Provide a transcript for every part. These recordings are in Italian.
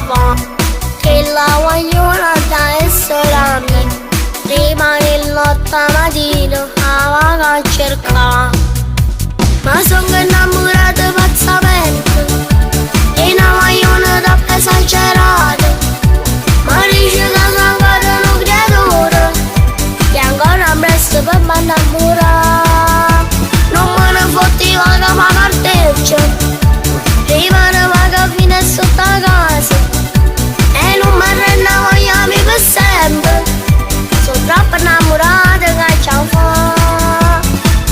fa, che la vogliono da essere amica. Rimane il notte mattina a vaga a cercare, ma sono innamorata pazzamente e non vogliono troppo esagerare. Ma dice che sono ancora un creatore e ancora presto per mi innamorare. Non me ne fotti vaga ma carteggia, rimane vaga fino a sotto a casa e non mi rende voglia per sempre. Sono troppo innamorata che ce la fa.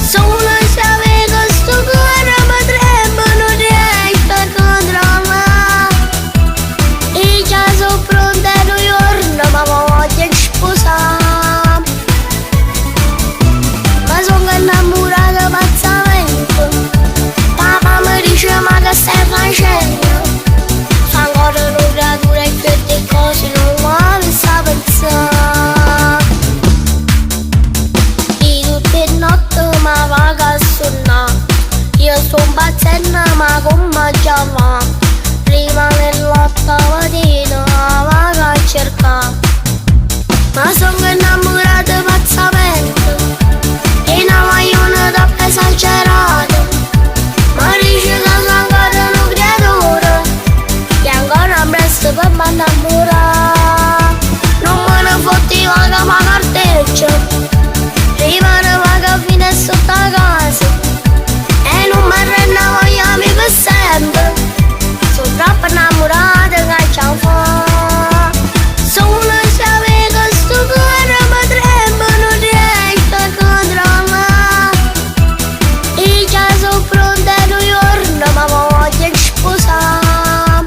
Solo sapere che sto cuore potrebbe non riesco a controllare. E già sono pronta a New York, ma voglio sposare. Ma sono innamorata pazzamente. Papà mi dice ma che stai facendo? Fa ancora una creatura e queste cose non mi sta pensare. Ma vaga a suonare, io son pazzenda ma come già va. Prima nell'otto mattina vaga a cercare, ma sono innamorata pazzamente e non vogliono troppo esagerare. Ma dice che sono ancora un creatore e ancora presto per mi innamorare. Non me ne fotti vaga ma carteggia, rimane vaga fino a sotto a casa e non mi rende voglia per sempre. Sono troppo innamorata che ce la fa. Solo sapere che sto cuore potrebbe non riesco a controllare. E già sono pronta a New York, ma voglio sposare.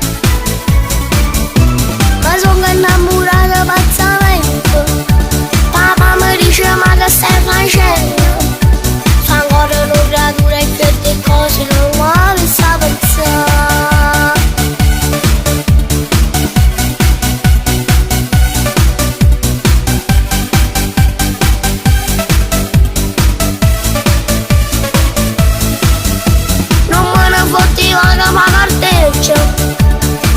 Ma sono innamorata pazzamente. Papà mi dice ma che stai facendo? Fa ancora una creatura e queste cose non mi sta pensare. Non me ne fotti vaga ma carteggia,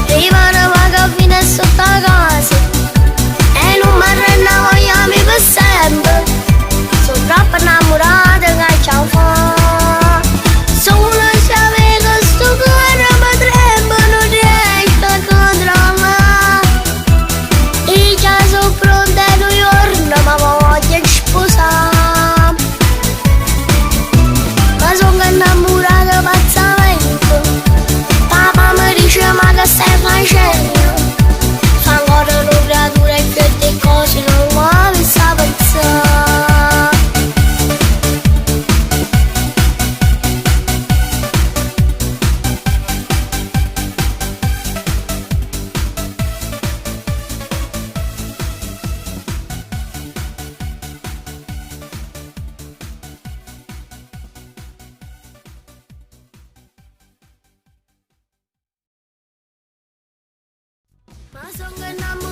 rimane vaga fino a sotto a casa e non mi rende voglia per sempre. Sono troppo innamorata che ce la fa. Solo sapere che sto cuore potrebbe non riesco a controllare. E già sono pronta a New York, ma voglio sposare. Ma sono innamorata pazzamente. Papà mi dice ma che stai facendo? Fa ancora una creatura e queste cose non mi sta pensare. Ma sono innamorata